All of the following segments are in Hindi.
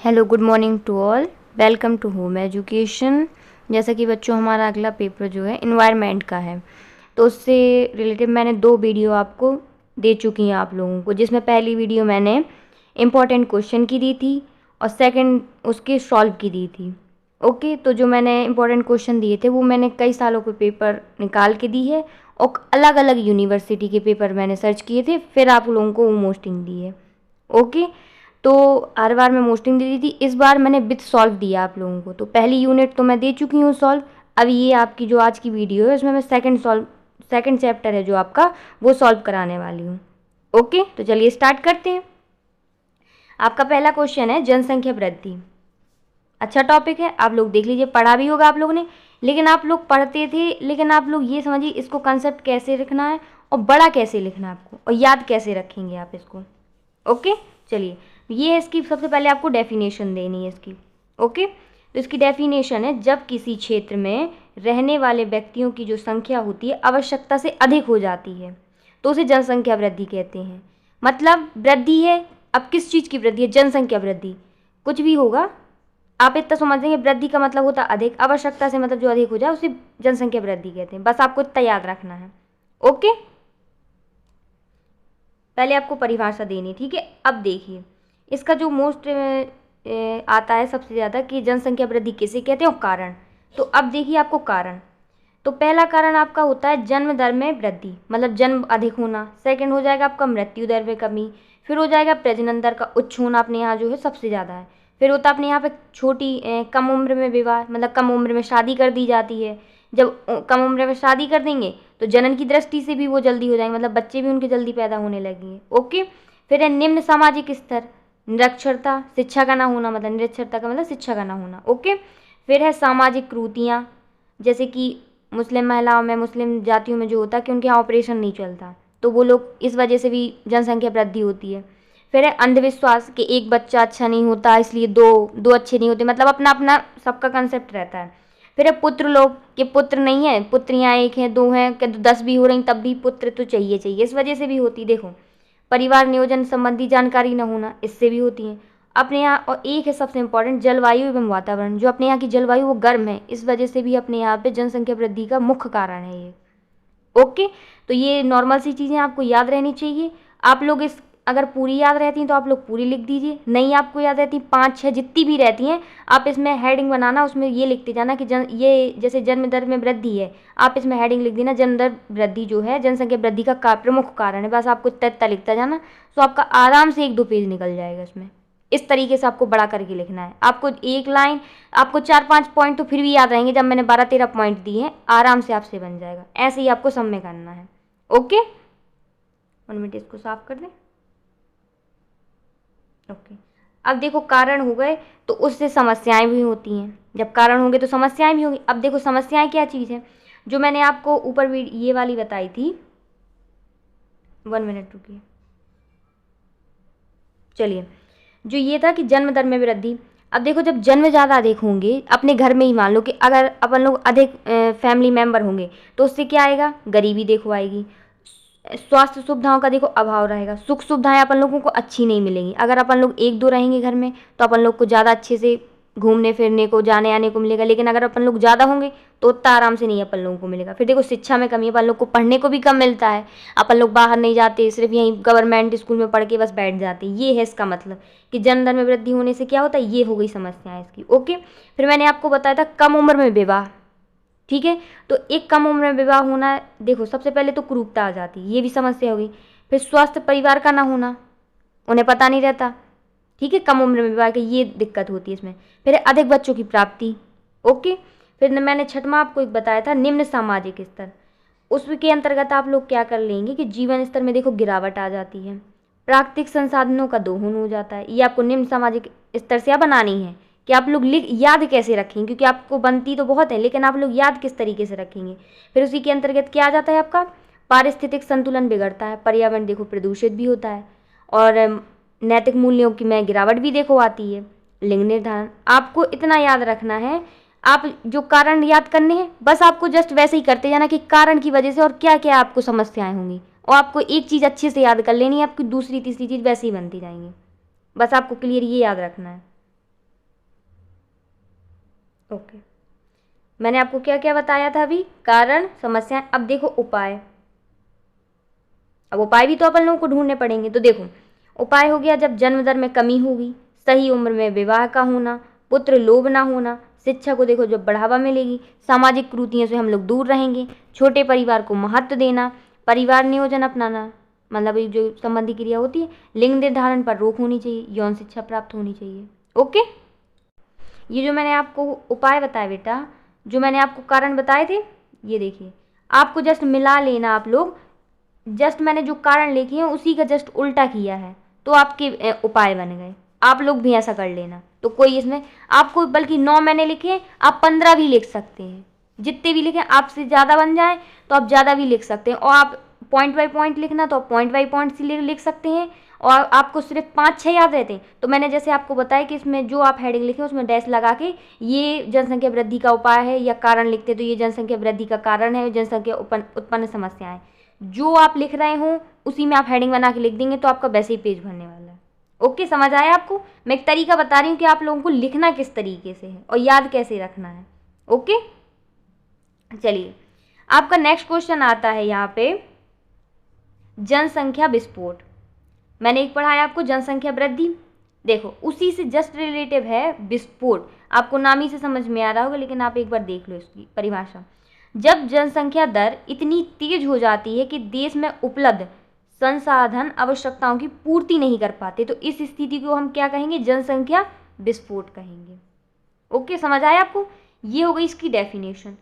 Hello, good morning to all. Welcome to home education. जैसा कि बच्चों, हमारा अगला पेपर जो है इन्वायरमेंट का है, तो उससे रिलेटेड मैंने 2 वीडियो आपको दे चुकी हैं आप लोगों को, जिसमें पहली वीडियो मैंने इम्पॉर्टेंट क्वेश्चन की दी थी और सेकंड उसके सॉल्व की दी थी। ओके, तो जो मैंने इम्पॉर्टेंट क्वेश्चन दिए थे वो मैंने कई सालों के पेपर निकाल के दी है और अलग अलग यूनिवर्सिटी के पेपर मैंने सर्च किए थे, फिर आप लोगों को वो मोस्टिंग दी है। ओके, तो हर बार मैं मोस्टिंग दे दी थी, इस बार मैंने विथ सॉल्व दिया आप लोगों को। तो पहली यूनिट तो मैं दे चुकी हूँ सॉल्व। अब ये आपकी जो आज की वीडियो है उसमें मैं सेकंड चैप्टर है जो आपका, वो सॉल्व कराने वाली हूँ। ओके, तो चलिए स्टार्ट करते हैं। आपका पहला क्वेश्चन है जनसंख्या वृद्धि। अच्छा टॉपिक है, आप लोग देख लीजिए, पढ़ा भी होगा आप लोगों ने, लेकिन आप लोग पढ़ते थे, लेकिन आप लोग ये समझिए इसको कंसेप्ट कैसे लिखना है और बड़ा कैसे लिखना है आपको, और याद कैसे रखेंगे आप इसको। ओके, चलिए, ये है इसकी, सबसे पहले आपको डेफिनेशन देनी है इसकी। ओके, तो इसकी डेफिनेशन है, जब किसी क्षेत्र में रहने वाले व्यक्तियों की जो संख्या होती है आवश्यकता से अधिक हो जाती है तो उसे जनसंख्या वृद्धि कहते हैं। मतलब वृद्धि है, अब किस चीज़ की वृद्धि है? जनसंख्या वृद्धि। कुछ भी होगा, आप इतना समझेंगे, वृद्धि का मतलब होता है अधिक, आवश्यकता से मतलब जो अधिक हो जाए उसे जनसंख्या वृद्धि कहते हैं। बस आपको इतना याद रखना है। ओके, पहले आपको परिभाषा देनी, ठीक है। अब देखिए, इसका जो मोस्ट आता है सबसे ज़्यादा कि जनसंख्या वृद्धि किसे कहते हैं और कारण। तो अब देखिए आपको कारण, तो पहला कारण आपका होता है जन्म दर में वृद्धि, मतलब जन्म अधिक होना। सेकंड हो जाएगा आपका मृत्यु दर में कमी। फिर हो जाएगा प्रजनन दर का उच्च होना, अपने यहाँ जो है सबसे ज़्यादा है। फिर होता है अपने यहाँ पे कम उम्र में विवाह, मतलब कम उम्र में शादी कर दी जाती है। जब कम उम्र में शादी कर देंगे तो जनन की दृष्टि से भी वो जल्दी हो जाएंगे, मतलब बच्चे भी उनके जल्दी पैदा होने लगेंगे। ओके, फिर है निम्न सामाजिक स्तर, निरक्षरता, शिक्षा का ना होना, मतलब निरक्षरता का मतलब शिक्षा का ना होना। ओके, फिर है सामाजिक कुरीतियाँ, जैसे कि मुस्लिम महिलाओं में, मुस्लिम जातियों में जो होता है कि उनके यहाँ ऑपरेशन नहीं चलता, तो वो लोग, इस वजह से भी जनसंख्या वृद्धि होती है। फिर है अंधविश्वास कि एक बच्चा अच्छा नहीं होता इसलिए दो दो अच्छे नहीं होते, मतलब अपना अपना सबका कंसेप्ट रहता है। फिर है पुत्र लोग कि पुत्र नहीं है, पुत्रियाँ एक हैं, दो हैं, कि 10 भी हो रही तब भी पुत्र तो चाहिए चाहिए, इस वजह से भी होती। देखो, परिवार नियोजन संबंधी जानकारी न होना, इससे भी होती है अपने यहाँ। और एक है सबसे इम्पोर्टेंट, जलवायु एवं वातावरण, जो अपने यहाँ की जलवायु वो गर्म है, इस वजह से भी अपने यहाँ पे जनसंख्या वृद्धि का मुख्य कारण है ये। ओके, तो ये नॉर्मल सी चीज़ें आपको याद रहनी चाहिए। आप लोग इस, अगर पूरी याद रहती हैं तो आप लोग पूरी लिख दीजिए, नहीं आपको याद रहती 5-6 जितनी भी रहती हैं, आप इसमें हेडिंग बनाना, उसमें ये लिखते जाना कि ये जैसे जन्म दर में वृद्धि है, आप इसमें हेडिंग लिख देना जन्म दर वृद्धि जो है जनसंख्या वृद्धि का प्रमुख कारण है। बस आपको इतना लिखता जाना, तो आपका आराम से 1-2 पेज निकल जाएगा इसमें। इस तरीके से आपको बड़ा करके लिखना है। आपको एक लाइन, आपको 4-5 पॉइंट तो फिर भी याद रहेंगे, जब मैंने 12-13 पॉइंट दिए हैं, आराम से आपसे बन जाएगा। ऐसे ही आपको सब में करना है। ओके, 1 मिनट इसको साफ कर दें। ओके, अब देखो, कारण हो गए तो उससे समस्याएं भी होती हैं। जब कारण होंगे तो समस्याएं भी होंगी। अब देखो, समस्याएं क्या चीज़ है, जो मैंने आपको ऊपर ये वाली बताई थी। 1 मिनट रुकिए, चलिए, जो ये था कि जन्म दर में वृद्धि। अब देखो, जब जन्म ज़्यादा अधिक होंगे, अपने घर में ही मान लो कि अगर अपन लोग अधिक फैमिली मेंबर होंगे, तो उससे क्या आएगा? गरीबी देखो आएगी। स्वास्थ्य सुविधाओं का देखो अभाव रहेगा, सुख सुविधाएं अपन लोगों को अच्छी नहीं मिलेंगी। अगर अपन लोग 1-2 रहेंगे घर में तो अपन लोग को ज़्यादा अच्छे से घूमने फिरने को, जाने आने को मिलेगा, लेकिन अगर अपन लोग ज़्यादा होंगे तो उतना आराम से नहीं अपन लोगों को मिलेगा। फिर देखो, शिक्षा में कमी है, अपन लोग को पढ़ने को भी कम मिलता है, अपन लोग बाहर नहीं जाते, सिर्फ यहीं गवर्नमेंट स्कूल में पढ़ के बस बैठ जाते। ये है इसका मतलब कि जन्म दर में वृद्धि होने से क्या होता है, ये हो गई समस्या इसकी। ओके, फिर मैंने आपको बताया था कम उम्र में विवाह, ठीक है। तो एक कम उम्र में विवाह होना, देखो सबसे पहले तो कुरूपता आ जाती है, ये भी समस्या होगी। फिर स्वस्थ परिवार का ना होना, उन्हें पता नहीं रहता, ठीक है, कम उम्र में विवाह की ये दिक्कत होती है इसमें। फिर अधिक बच्चों की प्राप्ति। ओके, फिर मैंने छठवां आपको एक बताया था निम्न सामाजिक स्तर, उसके अंतर्गत आप लोग क्या कर लेंगे कि जीवन स्तर में देखो गिरावट आ जाती है, प्राकृतिक संसाधनों का दोहन हो जाता है। ये आपको निम्न सामाजिक स्तर से बनानी है कि आप लोग याद कैसे रखेंगे, क्योंकि आपको बनती तो बहुत है, लेकिन आप लोग याद किस तरीके से रखेंगे। फिर उसी के अंतर्गत क्या आ जाता है आपका, पारिस्थितिक संतुलन बिगड़ता है, पर्यावरण देखो प्रदूषित भी होता है, और नैतिक मूल्यों की में गिरावट भी देखो आती है। लिंग निर्धारण, आपको इतना याद रखना है, आप जो कारण याद करने हैं बस आपको जस्ट वैसे ही करते जाना कि कारण की वजह से और क्या क्या आपको समस्याएं होंगी, और आपको एक चीज़ अच्छे से याद कर लेनी है, आपकी दूसरी तीसरी चीज़ वैसे ही बनती जाएंगी। बस आपको क्लियर ये याद रखना है। ओके, मैंने आपको क्या क्या बताया था अभी? कारण, समस्याएं। अब देखो उपाय। अब उपाय भी तो अपन लोगों को ढूंढने पड़ेंगे। तो देखो, उपाय हो गया जब जन्म दर में कमी होगी, सही उम्र में विवाह का होना, पुत्र लोभ ना होना, शिक्षा को देखो जब बढ़ावा मिलेगी, सामाजिक कुरीतियों से हम लोग दूर रहेंगे, छोटे परिवार को महत्व देना, परिवार नियोजन अपनाना, मतलब ये जो संबंधी क्रिया होती है, लिंग निर्धारण पर रोक होनी चाहिए, यौन शिक्षा प्राप्त होनी चाहिए। ओके, ये जो मैंने आपको उपाय बताए बेटा, जो मैंने आपको कारण बताए थे, ये देखिए आपको जस्ट मिला लेना। आप लोग जस्ट मैंने जो कारण लिखे हैं उसी का जस्ट उल्टा किया है, तो आपके उपाय बन गए। आप लोग भी ऐसा कर लेना। तो कोई इसमें आपको, बल्कि 9 मैंने लिखे हैं, आप 15 भी लिख सकते हैं। जितने भी लिखे आपसे ज़्यादा बन जाए तो आप ज़्यादा भी लिख सकते हैं, और आप पॉइंट बाई पॉइंट लिखना तो आप पॉइंट बाई पॉइंट लिख सकते हैं। और आपको सिर्फ 5-6 याद रहते हैं तो मैंने जैसे आपको बताया कि इसमें जो आप हेडिंग लिखें उसमें डैश लगा के ये जनसंख्या वृद्धि का उपाय है, या कारण लिखते तो ये जनसंख्या वृद्धि का कारण है, जनसंख्या उत्पन्न समस्याएं, जो आप लिख रहे हो उसी में आप हेडिंग बना के लिख देंगे तो आपका वैसे ही पेज भरने वाला है। ओके, समझ आया आपको? मैं एक तरीका बता रही हूँ कि आप लोगों को लिखना किस तरीके से है और याद कैसे रखना है। ओके, चलिए आपका नेक्स्ट क्वेश्चन आता है यहाँ पे, जनसंख्या विस्फोट। मैंने एक पढ़ाया आपको जनसंख्या वृद्धि, देखो उसी से जस्ट रिलेटिव है विस्फोट। आपको नाम ही से समझ में आ रहा होगा, लेकिन आप एक बार देख लो इसकी परिभाषा। जब जनसंख्या दर इतनी तेज हो जाती है कि देश में उपलब्ध संसाधन आवश्यकताओं की पूर्ति नहीं कर पाते, तो इस स्थिति को हम क्या कहेंगे? जनसंख्या विस्फोट कहेंगे। ओके, समझ आया आपको? ये हो गई इसकी डेफिनेशन।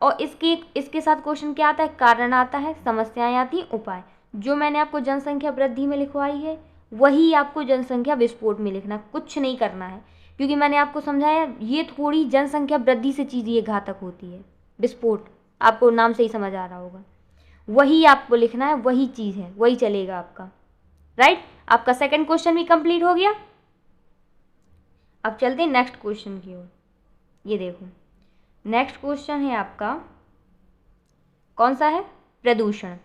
और इसके साथ क्वेश्चन क्या आता है? कारण आता है, समस्याएं आती हैं, उपाय। जो मैंने आपको जनसंख्या वृद्धि में लिखवाई है वही आपको जनसंख्या विस्फोट में लिखना, कुछ नहीं करना है, क्योंकि मैंने आपको समझाया ये थोड़ी जनसंख्या वृद्धि से चीज़ ये घातक होती है। विस्फोट आपको नाम से ही समझ आ रहा होगा, वही आपको लिखना है, वही चीज़ है, वही चलेगा आपका। राइट, आपका सेकंड क्वेश्चन भी कंप्लीट हो गया। अब चलते हैं नेक्स्ट क्वेश्चन की ओर। ये देखो नेक्स्ट क्वेश्चन है आपका, कौन सा है? प्रदूषण।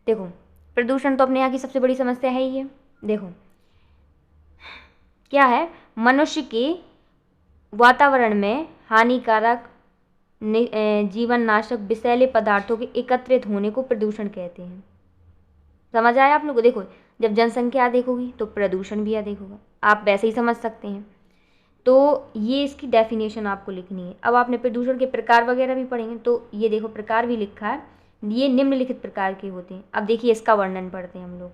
देखो प्रदूषण तो अपने यहाँ की सबसे बड़ी समस्या है ही है। देखो क्या है, मनुष्य के वातावरण में हानिकारक जीवन नाशक विषैले पदार्थों के एकत्रित होने को प्रदूषण कहते हैं। समझ आया आप लोग? देखो जब जनसंख्या अधिक होगी तो प्रदूषण भी अधिक होगा, आप वैसे ही समझ सकते हैं। तो ये इसकी डेफिनेशन आपको लिखनी है। अब आपने प्रदूषण के प्रकार वगैरह भी पढ़ेंगे, तो ये देखो प्रकार भी लिखा है, ये निम्नलिखित प्रकार के होते हैं। अब देखिए इसका वर्णन पढ़ते हैं हम लोग।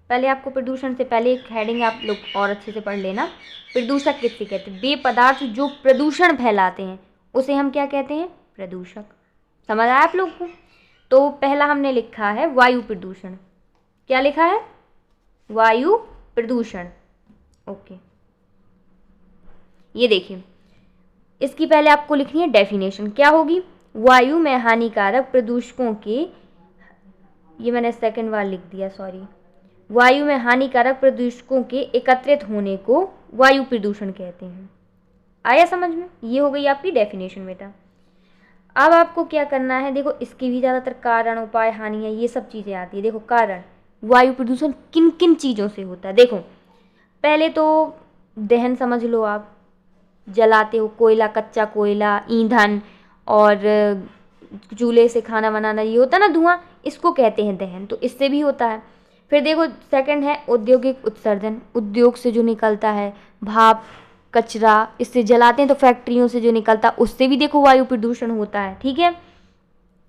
पहले आपको प्रदूषण से पहले एक हेडिंग आप लोग और अच्छे से पढ़ लेना। प्रदूषक किससे कहते हैं? वे पदार्थ जो प्रदूषण फैलाते हैं उसे हम क्या कहते हैं? प्रदूषक। समझ आया आप लोग को? तो पहला हमने लिखा है वायु प्रदूषण। क्या लिखा है? वायु प्रदूषण। ओके, ये देखिए इसकी पहले आपको लिखनी है डेफिनेशन। क्या होगी? वायु में हानिकारक प्रदूषकों के, ये मैंने सेकंड बार लिख दिया, सॉरी। वायु में हानिकारक प्रदूषकों के एकत्रित होने को वायु प्रदूषण कहते हैं। आया समझ में? ये हो गई आपकी डेफिनेशन बेटा। अब आपको क्या करना है, देखो इसकी भी ज़्यादातर कारण, उपाय, हानियाँ, ये सब चीज़ें आती है। देखो कारण, वायु प्रदूषण किन किन चीज़ों से होता है? देखो पहले तो दहन समझ लो, आप जलाते हो कोयला, कच्चा कोयला, ईंधन, और चूल्हे से खाना बनाना, ये होता है ना धुआं, इसको कहते हैं दहन, तो इससे भी होता है। फिर देखो सेकंड है औद्योगिक उत्सर्जन, उद्योग से जो निकलता है भाप, कचरा, इससे जलाते हैं तो फैक्ट्रियों से जो निकलता है उससे भी देखो वायु प्रदूषण होता है। ठीक है।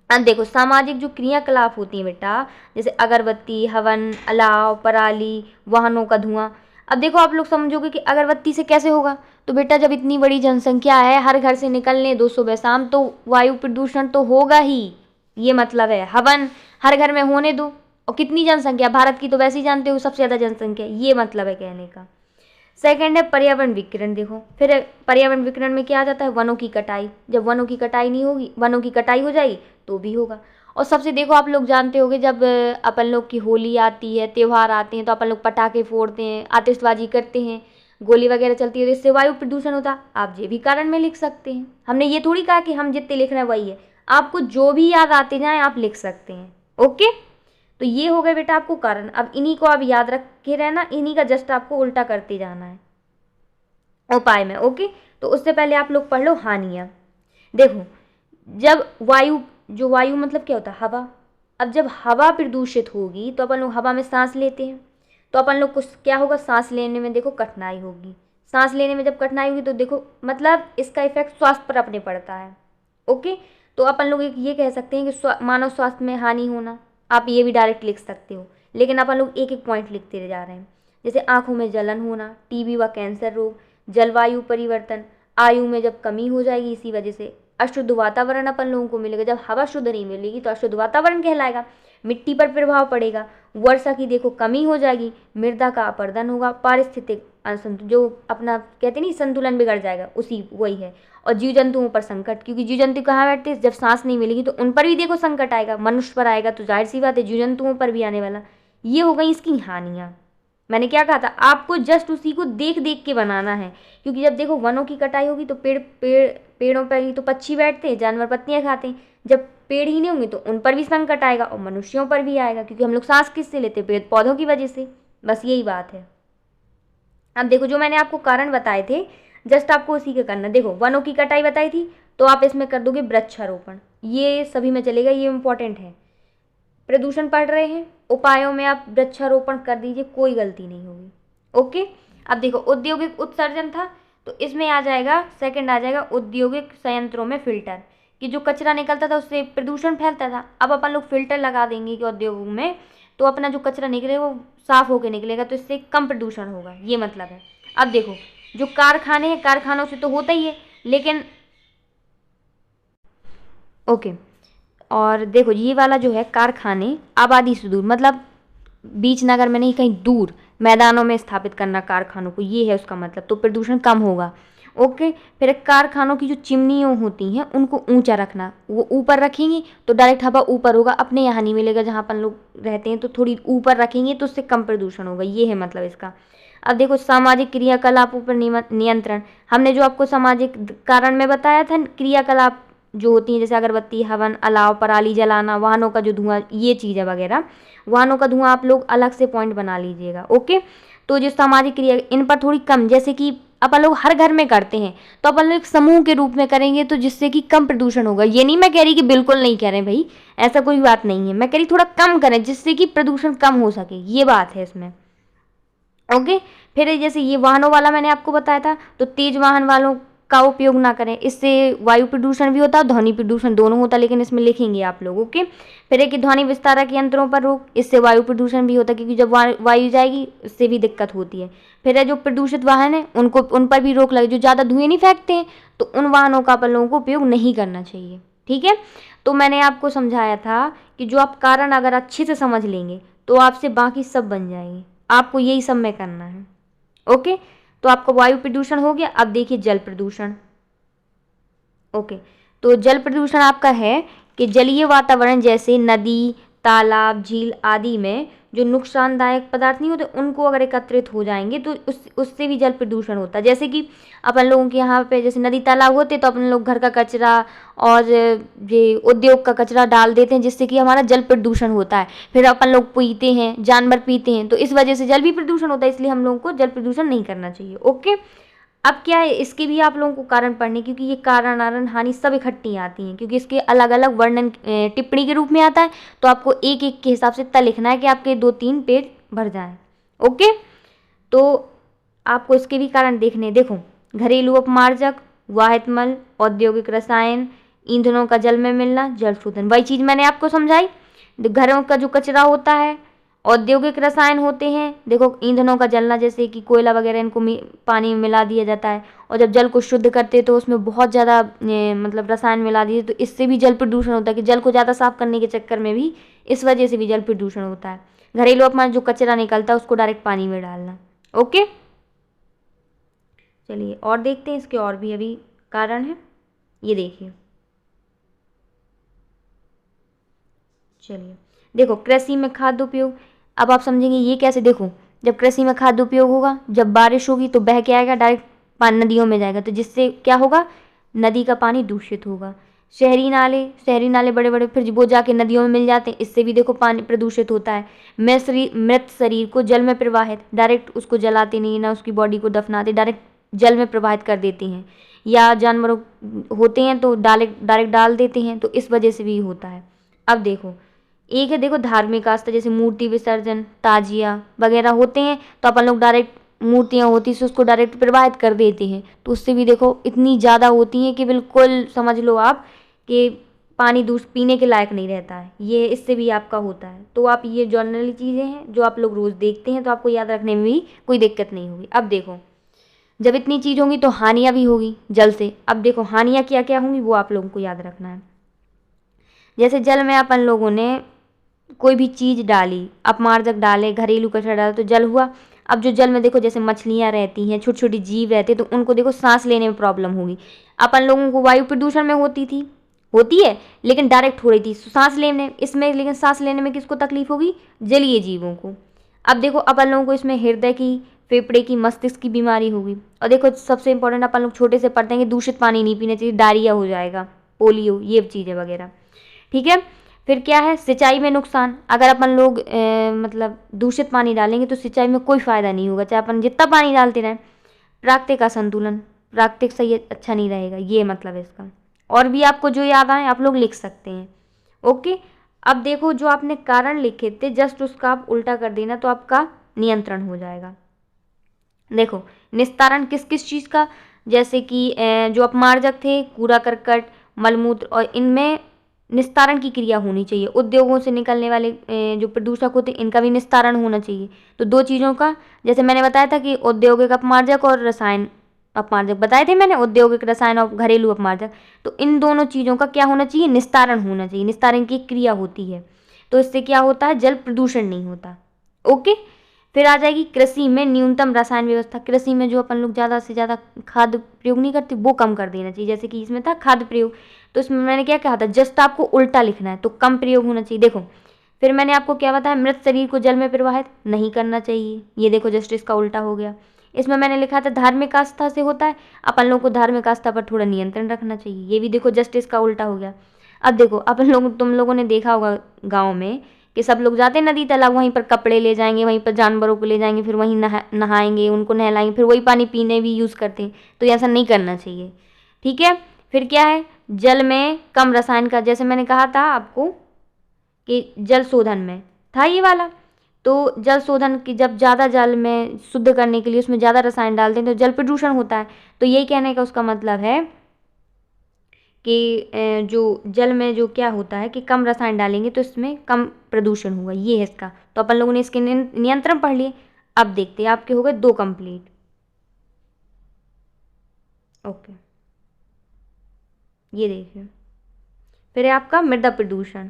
अब देखो सामाजिक जो क्रियाकलाप होती हैं बेटा, जैसे अगरबत्ती, हवन, अलाव, पराली, वाहनों का धुआं। अब देखो आप लोग समझोगे कि अगरबत्ती से कैसे होगा, तो बेटा जब इतनी बड़ी जनसंख्या है, हर घर से निकलने 2 सुबह शाम, तो वायु प्रदूषण तो होगा ही, ये मतलब है। हवन हर घर में होने दो, और कितनी जनसंख्या भारत की तो वैसे ही जानते हो सबसे ज़्यादा जनसंख्या, ये मतलब है कहने का। सेकंड है पर्यावरण विकिरण। देखो फिर पर्यावरण विकिरण में क्या आ जाता है? वनों की कटाई। जब वनों की कटाई नहीं होगी, वनों की कटाई हो जाएगी तो भी होगा। और सबसे देखो आप लोग जानते होंगे, जब अपन लोग की होली आती है, त्यौहार आते हैं, तो अपन लोग पटाखे फोड़ते हैं, आतिशबाजी करते हैं, गोली वगैरह चलती है, तो इससे वायु प्रदूषण होता है। आप ये भी कारण में लिख सकते हैं। हमने ये थोड़ी कहा कि हम जितने लिख रहे हैं वही है, आपको जो भी याद आते जाए आप लिख सकते हैं। ओके, तो ये हो गए बेटा आपको कारण। अब इन्हीं को आप याद रखे रहना, इन्हीं का जस्ट आपको उल्टा करते जाना है। उपाय में। ओके, तो उससे पहले आप लोग पढ़ लो हानियाँ। देखो, जब वायु, जो वायु मतलब क्या होता है, हवा। अब जब हवा प्रदूषित होगी तो अपन लोग हवा में सांस लेते हैं, तो अपन लोग को क्या होगा, सांस लेने में देखो कठिनाई होगी। सांस लेने में जब कठिनाई होगी तो देखो मतलब इसका इफेक्ट स्वास्थ्य पर अपने पड़ता है। ओके, तो अपन लोग एक ये कह सकते हैं कि मानव स्वास्थ्य में हानि होना, आप ये भी डायरेक्ट लिख सकते हो, लेकिन अपन लोग एक एक पॉइंट लिखते जा रहे हैं। जैसे आंखों में जलन होना, टीबी व कैंसर रोग, जलवायु परिवर्तन, आयु में जब कमी हो जाएगी इसी वजह से, अशुद्ध वातावरण अपन लोगों को मिलेगा। जब हवा शुद्ध नहीं मिलेगी तो अशुद्ध वातावरण कहलाएगा, मिट्टी पर प्रभाव पड़ेगा, वर्षा की देखो कमी हो जाएगी, मृदा का अपरदन होगा, पारिस्थितिक जो अपना कहते नहीं संतुलन बिगड़ जाएगा, उसी वही है। और जीव जंतुओं पर संकट, क्योंकि जीव जंतु कहाँ बैठते हैं, जब सांस नहीं मिलेगी तो उन पर भी देखो संकट आएगा, मनुष्य पर आएगा तो जाहिर सी बात है जीव जंतुओं पर भी आने वाला। ये हो गई इसकी हानियाँ। मैंने क्या कहा था, आपको जस्ट उसी को देख देख के बनाना है, क्योंकि जब देखो वनों की कटाई होगी तो पेड़ों पर ही तो पक्षी बैठते हैं, जानवर पत्तियां खाते हैं। जब पेड़ ही नहीं होंगे तो उन पर भी संकट आएगा और मनुष्यों पर भी आएगा, क्योंकि हम लोग सांस किससे लेते हैं, पेड़ पौधों की वजह से। बस यही बात है। अब देखो जो मैंने आपको कारण बताए थे, जस्ट आपको उसी का करना। देखो वनों की कटाई बताई थी तो आप इसमें कर दोगे वृक्षारोपण, ये सभी में चलेगा, ये इंपॉर्टेंट है। प्रदूषण पढ़ रहे हैं, उपायों में आप वृक्षारोपण कर दीजिए, कोई गलती नहीं होगी। ओके, अब देखो औद्योगिक उत्सर्जन था तो इसमें आ जाएगा, सेकंड आ जाएगा औद्योगिक संयंत्रों में फिल्टर, कि जो कचरा निकलता था उससे प्रदूषण फैलता था। अब अपन लोग फिल्टर लगा देंगे कि उद्योग में, तो अपना जो कचरा निकलेगा वो साफ होकर निकलेगा, तो इससे कम प्रदूषण होगा, ये मतलब है। अब देखो जो कारखाने हैं, कारखानों से तो होता ही है, लेकिन ओके, और देखो ये वाला जो है कारखाने आबादी से दूर, मतलब बीच नगर में नहीं, कहीं दूर मैदानों में स्थापित करना कारखानों को, ये है उसका मतलब, तो प्रदूषण कम होगा। ओके, फिर कारखानों की जो चिमनियाँ होती हैं उनको ऊंचा रखना, वो ऊपर रखेंगे तो डायरेक्ट हवा ऊपर होगा, अपने यहाँ नहीं मिलेगा जहाँ अपन लोग रहते हैं, तो थोड़ी ऊपर रखेंगे तो उससे कम प्रदूषण होगा, ये है मतलब इसका। अब देखो सामाजिक क्रियाकलापों पर नियंत्रण, हमने जो आपको सामाजिक कारण में बताया था, क्रियाकलाप जो होती हैं जैसे अगरबत्ती, हवन, अलाव, पराली जलाना, वाहनों का जो धुआं, ये चीज़ें वगैरह, वाहनों का धुआं आप लोग अलग से पॉइंट बना लीजिएगा। ओके, तो जो सामाजिक क्रिया इन पर थोड़ी कम, जैसे कि अपन लोग हर घर में करते हैं तो अपन लोग समूह के रूप में करेंगे तो जिससे कि कम प्रदूषण होगा। ये नहीं मैं कह रही कि बिल्कुल नहीं कह रहे भाई, ऐसा कोई बात नहीं है, मैं कह रही थोड़ा कम करें जिससे कि प्रदूषण कम हो सके, ये बात है इसमें। ओके, फिर जैसे ये वाहनों वाला मैंने आपको बताया था, तो तेज वाहन वालों का उपयोग ना करें, इससे वायु प्रदूषण भी होता है, ध्वनि प्रदूषण दोनों होता है, लेकिन इसमें लिखेंगे आप लोग। ओके, फिर एक ध्वनि विस्तारक यंत्रों पर रोक, इससे वायु प्रदूषण भी होता है, क्योंकि जब वायु जाएगी उससे भी दिक्कत होती है। फिर जो प्रदूषित वाहन है उनको, उन पर भी रोक लगे, जो ज़्यादा धुएं नहीं फेंकते हैं, तो उन वाहनों का अपन लोगों को उपयोग नहीं करना चाहिए। ठीक है, तो मैंने आपको समझाया था कि जो आप कारण अगर अच्छे से समझ लेंगे तो आपसे बाकी सब बन जाएंगे, आपको यही सब में करना है। ओके, तो आपका वायु प्रदूषण हो गया। अब देखिए जल प्रदूषण। ओके, तो जल प्रदूषण आपका है कि जलीय वातावरण जैसे नदी, तालाब, झील आदि में जो नुकसानदायक पदार्थ नहीं होते उनको अगर एकत्रित हो जाएंगे तो उससे भी जल प्रदूषण होता है। जैसे कि अपन लोगों के यहाँ पे जैसे नदी तालाब होते तो अपन लोग घर का कचरा और ये उद्योग का कचरा डाल देते हैं, जिससे कि हमारा जल प्रदूषण होता है। फिर अपन लोग पीते हैं, जानवर पीते हैं, तो इस वजह से जल भी प्रदूषण होता है, इसलिए हम लोगों को जल प्रदूषण नहीं करना चाहिए। ओके, अब क्या है, इसके भी आप लोगों को कारण पढ़ने, क्योंकि ये कारण हानि सब इकट्ठी आती हैं, क्योंकि इसके अलग अलग वर्णन टिप्पणी के रूप में आता है, तो आपको एक एक के हिसाब से तय लिखना है कि आपके 2-3 पेज भर जाएं। ओके, तो आपको इसके भी कारण देखने, देखो घरेलू अपमार्जक, वाहित मल, औद्योगिक रसायन, ईंधनों का जल में मिलना, जल शोधन, वही चीज़ मैंने आपको समझाई। घरों का जो कचरा होता है, औद्योगिक रसायन होते हैं, देखो ईंधनों का जलना, जैसे कि कोयला वगैरह, इनको पानी में मिला दिया जाता है, और जब जल को शुद्ध करते हैं तो उसमें बहुत ज़्यादा मतलब रसायन मिला दिए, तो इससे भी जल प्रदूषण होता है, कि जल को ज़्यादा साफ करने के चक्कर में भी इस वजह से भी जल प्रदूषण होता है। घरेलू अपमान, जो कचरा निकलता है उसको डायरेक्ट पानी में डालना। ओके, चलिए और देखते हैं, इसके और भी अभी कारण है, ये देखिए। चलिए देखो कृषि में खाद्य उपयोग, अब आप समझेंगे ये कैसे। देखो जब कृषि में खाद्य उपयोग होगा, जब बारिश होगी तो बह के आएगा, डायरेक्ट नदियों में जाएगा, तो जिससे क्या होगा, नदी का पानी दूषित होगा। शहरी नाले बड़े बड़े, फिर वो जाके नदियों में मिल जाते हैं, इससे भी देखो पानी प्रदूषित होता है। मृत शरीर को जल में प्रवाहित, डायरेक्ट उसको जलाते नहीं ना उसकी बॉडी को दफनाते, डायरेक्ट जल में प्रवाहित कर देते हैं, या जानवरों होते हैं तो डायरेक्ट डाल देते हैं, तो इस वजह से भी होता है। अब देखो, एक है देखो धार्मिक आस्था, जैसे मूर्ति विसर्जन, ताजिया वगैरह होते हैं, तो अपन लोग डायरेक्ट मूर्तियाँ होती हैं उसको डायरेक्ट प्रवाहित कर देते हैं, तो उससे भी देखो इतनी ज़्यादा होती हैं कि बिल्कुल समझ लो आप कि पानी पीने के लायक नहीं रहता है, ये इससे भी आपका होता है। तो आप ये जनरली चीज़ें हैं जो आप लोग रोज़ देखते हैं, तो आपको याद रखने में भी कोई दिक्कत नहीं होगी। अब देखो, जब इतनी चीज़ होंगी तो हानियाँ भी होगी जल से। अब देखो हानियाँ क्या क्या होंगी वो आप लोगों को याद रखना है। जैसे जल में अपन लोगों ने कोई भी चीज़ डाली, अपमार्जक डाले, घरेलू कचरा डाला, तो जल हुआ। अब जो जल में देखो जैसे मछलियाँ रहती हैं, छोटे छोटे जीव रहते हैं, तो उनको देखो सांस लेने में प्रॉब्लम होगी। अपन लोगों को वायु प्रदूषण में होती है, लेकिन डायरेक्ट हो रही थी सांस लेने इसमें, लेकिन सांस लेने में किसको तकलीफ होगी? जलीय जीवों को। अब देखो अपन लोगों को इसमें हृदय की, फेफड़े की, मस्तिष्क की बीमारी होगी। और देखो सबसे इंपॉर्टेंट, अपन लोग छोटे से पढ़ते हैं कि दूषित पानी नहीं पीना चाहिए, डायरिया हो जाएगा, पोलियो, ये चीज़ें वगैरह। ठीक है, फिर क्या है, सिंचाई में नुकसान। अगर अपन लोग मतलब दूषित पानी डालेंगे तो सिंचाई में कोई फ़ायदा नहीं होगा, चाहे अपन जितना पानी डालते रहें। प्राकृतिक असंतुलन, प्राकृतिक सही अच्छा नहीं रहेगा, ये मतलब है इसका। और भी आपको जो याद आए आप लोग लिख सकते हैं। ओके, अब देखो जो आपने कारण लिखे थे जस्ट उसका आप उल्टा कर देना तो आपका नियंत्रण हो जाएगा। देखो निस्तारण किस किस चीज़ का, जैसे कि जो अपमार्जक थे, कूड़ा करकट, मलमूत्र, और इनमें निस्तारण की क्रिया होनी चाहिए। उद्योगों से निकलने वाले जो प्रदूषक होते हैं इनका भी निस्तारण होना चाहिए। तो दो चीज़ों का, जैसे मैंने बताया था कि औद्योगिक अपमार्जक और रसायन अपमार्जक बताए थे मैंने, औद्योगिक, रसायन और घरेलू अपमार्जक, तो इन दोनों चीज़ों का क्या होना चाहिए? निस्तारण होना चाहिए। निस्तारण की क्रिया होती है, तो इससे क्या होता है? जल प्रदूषण नहीं होता। ओके, फिर आ जाएगी कृषि में न्यूनतम रसायन व्यवस्था। कृषि में जो अपन लोग ज़्यादा से ज़्यादा खाद प्रयोग नहीं करते वो कम कर देना चाहिए, जैसे कि इसमें था खाद प्रयोग, तो इसमें मैंने क्या कहा था, जस्ट आपको उल्टा लिखना है, तो कम प्रयोग होना चाहिए। देखो फिर मैंने आपको क्या बताया, मृत शरीर को जल में प्रवाहित नहीं करना चाहिए, ये देखो जस्ट इसका उल्टा हो गया। इसमें मैंने लिखा था धार्मिक आस्था से होता है, अपन लोग को धार्मिक आस्था पर थोड़ा नियंत्रण रखना चाहिए, ये भी देखो जस्ट इसका उल्टा हो गया। अब देखो अपन लोग, तुम लोगों ने देखा होगा गाँव में कि सब लोग जाते हैं नदी तालाब, वहीं पर कपड़े ले जाएंगे, वहीं पर जानवरों को ले जाएंगे, फिर वहीं नहाएंगे, उनको नहलाएंगे, फिर वही पानी पीने भी यूज़ करते हैं, तो ऐसा नहीं करना चाहिए। ठीक है, फिर क्या है, जल में कम रसायन का, जैसे मैंने कहा था आपको कि जल शोधन में था ये वाला, तो जल शोधन की जब ज़्यादा जल में शुद्ध करने के लिए उसमें ज़्यादा रसायन डालते हैं तो जल प्रदूषण होता है। तो यही कहने का उसका मतलब है कि जो जल में जो क्या होता है कि कम रसायन डालेंगे तो इसमें कम प्रदूषण होगा, ये है इसका। तो अपन लोगों ने इसके नियंत्रण पढ़ लिए। अब देखते हैं आपके हो गए 2 कंप्लीट। ओके, ये देखिए, फिर है आपका मृदा प्रदूषण।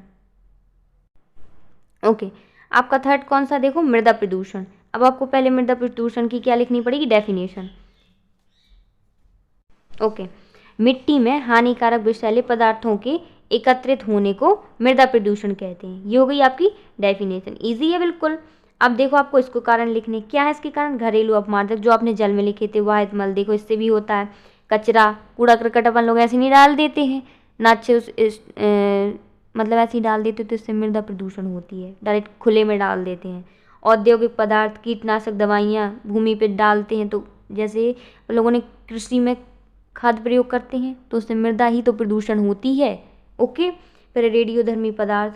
ओके, आपका थर्ड कौन सा, देखो मृदा प्रदूषण। अब आपको पहले मृदा प्रदूषण की क्या लिखनी पड़ेगी, डेफिनेशन। ओके, मिट्टी में हानिकारक विषैले पदार्थों के एकत्रित होने को मृदा प्रदूषण कहते हैं। ये हो गई आपकी डेफिनेशन, इजी है बिल्कुल। अब देखो आपको इसको कारण लिखने, क्या है इसके कारण, घरेलू अपमार्जक जो आपने जल में लिखे थे, वाहित मल, देखो इससे भी होता है। कचरा, कूड़ा करकट अपन लोग ऐसे नहीं डाल देते हैं ना, अच्छे मतलब ऐसे ही डाल देते तो इससे मृदा प्रदूषण होती है, डायरेक्ट खुले में डाल देते हैं। औद्योगिक पदार्थ, कीटनाशक दवाइयाँ भूमि पे डालते हैं, तो जैसे लोगों ने कृषि में खाद प्रयोग करते हैं तो उससे मृदा ही तो प्रदूषण होती है। ओके, फिर रेडियोधर्मी पदार्थ,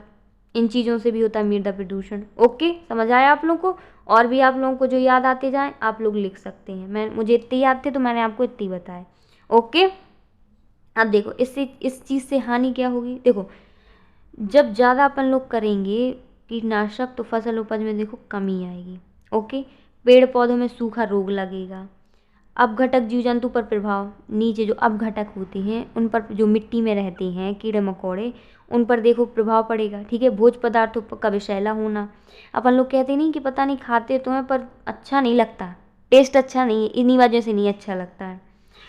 इन चीज़ों से भी होता है मृदा प्रदूषण। ओके, समझ आया आप लोगों को? और भी आप लोगों को जो याद आते जाएं आप लोग लिख सकते हैं, मुझे इतने याद थे तो मैंने आपको इतनी बताए। ओके, अब देखो इससे इस चीज़ से हानि क्या होगी, देखो जब ज़्यादा अपन लोग करेंगे कीटनाशक तो फसल उपज में देखो कमी आएगी। ओके, पेड़ पौधों में सूखा रोग लगेगा। अपघटक जीव जंतु पर प्रभाव, नीचे जो अपघटक होते हैं उन पर, जो मिट्टी में रहते हैं कीड़े मकोड़े, उन पर देखो प्रभाव पड़ेगा। ठीक है, भोज्य पदार्थों का विषैला होना, अपन लोग कहते नहीं कि पता नहीं खाते तो हैं पर अच्छा नहीं लगता, टेस्ट अच्छा नहीं है, इन्हीं वजह से नहीं अच्छा लगता है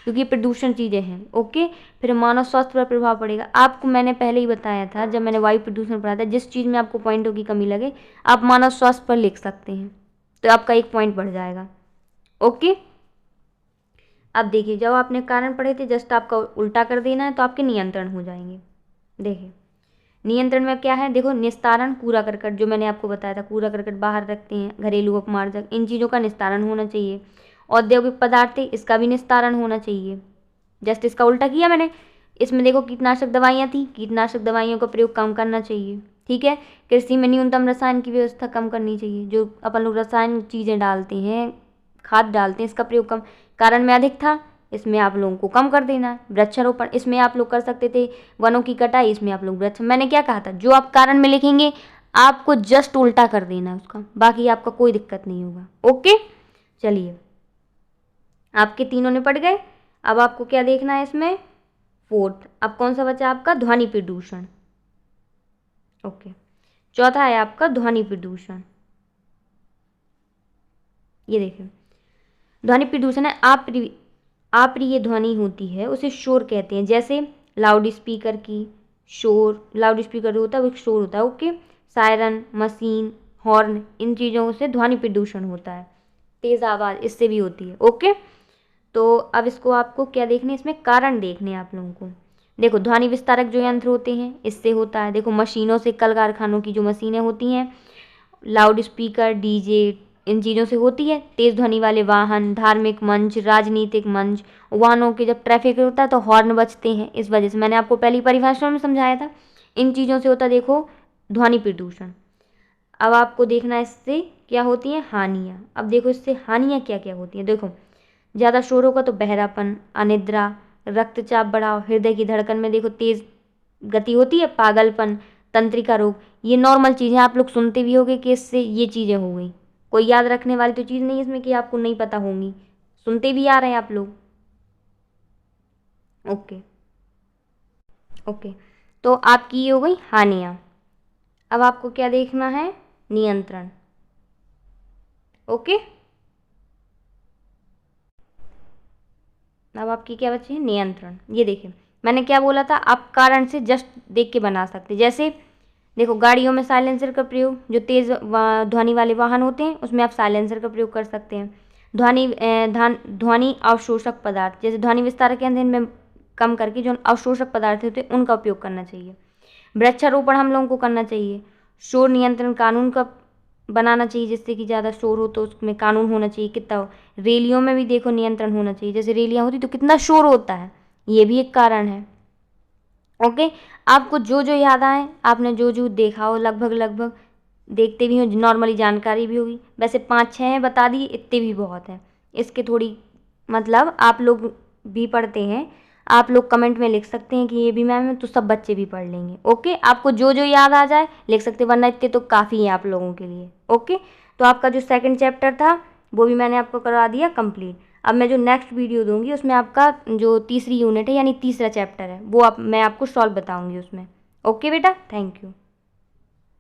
क्योंकि प्रदूषण चीज़ें हैं। ओके, फिर मानव स्वास्थ्य पर प्रभाव पड़ेगा। आपको मैंने पहले ही बताया था जब मैंने वायु प्रदूषण पढ़ा था, जिस चीज़ में आपको पॉइंटों की कमी लगे आप मानव स्वास्थ्य पर लिख सकते हैं, तो आपका 1 पॉइंट बढ़ जाएगा। ओके, अब देखिए जब आपने कारण पढ़े थे जस्ट आपका उल्टा कर देना है तो आपके नियंत्रण हो जाएंगे। देखिए नियंत्रण में क्या है, देखो निस्तारण, कूड़ा करकट जो मैंने आपको बताया था, कूड़ा करकट बाहर रखते हैं, घरेलू अपमार्जक, इन चीज़ों का निस्तारण होना चाहिए। औद्योगिक पदार्थ है, इसका भी निस्तारण होना चाहिए। जस्ट इसका उल्टा किया मैंने। इसमें देखो कीटनाशक दवाइयाँ थी, कीटनाशक दवाइयों का प्रयोग कम करना चाहिए, ठीक है। कृषि में न्यूनतम रसायन की व्यवस्था कम करनी चाहिए, जो अपन लोग रसायन चीज़ें डालते हैं, खाद डालते हैं, इसका प्रयोग कम। कारण में अधिक था, इसमें आप लोगों को कम कर देना है। वृक्षारोपण, इसमें आप लोग कर सकते थे वनों की कटाई, इसमें आप लोग वृक्ष, मैंने क्या कहा था, जो आप कारण में लिखेंगे आपको जस्ट उल्टा कर देना है उसका, बाकी आपका कोई दिक्कत नहीं होगा। ओके, चलिए आपके तीनों निपट गए। अब आपको क्या देखना है इसमें, फोर्थ। अब कौन सा बचा आपका, ध्वनि प्रदूषण। ओके, चौथा है आपका ध्वनि प्रदूषण। ये देखिए, ध्वनि प्रदूषण है अप्रिय ध्वनि होती है, उसे शोर कहते हैं। जैसे लाउड स्पीकर की शोर, लाउड स्पीकर होता है वो एक शोर होता है। ओके, सायरन, मशीन, हॉर्न, इन चीज़ों से ध्वनि प्रदूषण होता है। तेज़ आवाज़ इससे भी होती है। ओके, तो अब इसको आपको क्या देखने, इसमें कारण देखने आप लोगों को। देखो, ध्वनि विस्तारक जो यंत्र होते हैं इससे होता है। देखो, मशीनों से, कल कारखानों की जो मशीनें होती हैं, लाउड स्पीकर, डीजे, इन चीज़ों से होती है। तेज़ ध्वनि वाले वाहन, धार्मिक मंच, राजनीतिक मंच, वाहनों के जब ट्रैफिक होता है तो हॉर्न बजते हैं, इस वजह से। मैंने आपको पहली परिभाषा में समझाया था, इन चीज़ों से होता है देखो ध्वनि प्रदूषण। अब आपको देखना है इससे क्या होती हैं हानियाँ। अब देखो इससे हानियाँ क्या क्या होती हैं। देखो, ज़्यादा शोर होगा तो बहरापन, अनिद्रा, रक्तचाप बढ़ाव, हृदय की धड़कन में देखो तेज़ गति होती है, पागलपन, तंत्रिका रोग, ये नॉर्मल चीज़ें आप लोग सुनते भी होंगे कि इससे ये चीज़ें हो गई। कोई याद रखने वाली तो चीज़ नहीं है इसमें कि आपको नहीं पता होंगी, सुनते भी आ रहे हैं आप लोग। ओके ओके, तो आपकी ये हो गई हानियाँ। अब आपको क्या देखना है, नियंत्रण। ओके, अब आपकी क्या बची है, नियंत्रण। ये देखिए, मैंने क्या बोला था, आप कारण से जस्ट देख के बना सकते। जैसे देखो, गाड़ियों में साइलेंसर का प्रयोग, जो तेज़ ध्वनि वाले वाहन होते हैं उसमें आप साइलेंसर का प्रयोग कर सकते हैं। ध्वनि अवशोषक पदार्थ, जैसे ध्वनि विस्तारक यंत्र, इनमें कम करके जो अवशोषक पदार्थ होते हैं उनका उपयोग करना चाहिए। वृक्षारोपण हम लोगों को करना चाहिए। शोर नियंत्रण कानून का बनाना चाहिए, जिससे कि ज़्यादा शोर हो तो उसमें कानून होना चाहिए कितना हो। रैलियों में भी देखो नियंत्रण होना चाहिए, जैसे रैलियाँ होती तो कितना शोर होता है, ये भी एक कारण है। ओके, आपको जो जो याद आए, आपने जो जो देखा हो, लगभग लगभग देखते भी हो, नॉर्मली जानकारी भी होगी। वैसे 5-6 हैं, बता दिए, इतने भी बहुत हैं। इसके थोड़ी मतलब आप लोग भी पढ़ते हैं, आप लोग कमेंट में लिख सकते हैं कि ये भी मैम है, तो सब बच्चे भी पढ़ लेंगे। ओके, आपको जो जो याद आ जाए लिख सकते, वरना इतने तो काफ़ी हैं आप लोगों के लिए। ओके, तो आपका जो सेकंड चैप्टर था वो भी मैंने आपको करवा दिया कंप्लीट। अब मैं जो नेक्स्ट वीडियो दूंगी उसमें आपका जो तीसरी यूनिट है यानी तीसरा चैप्टर है वो मैं आपको सॉल्व बताऊंगी उसमें। ओके बेटा, थैंक यू।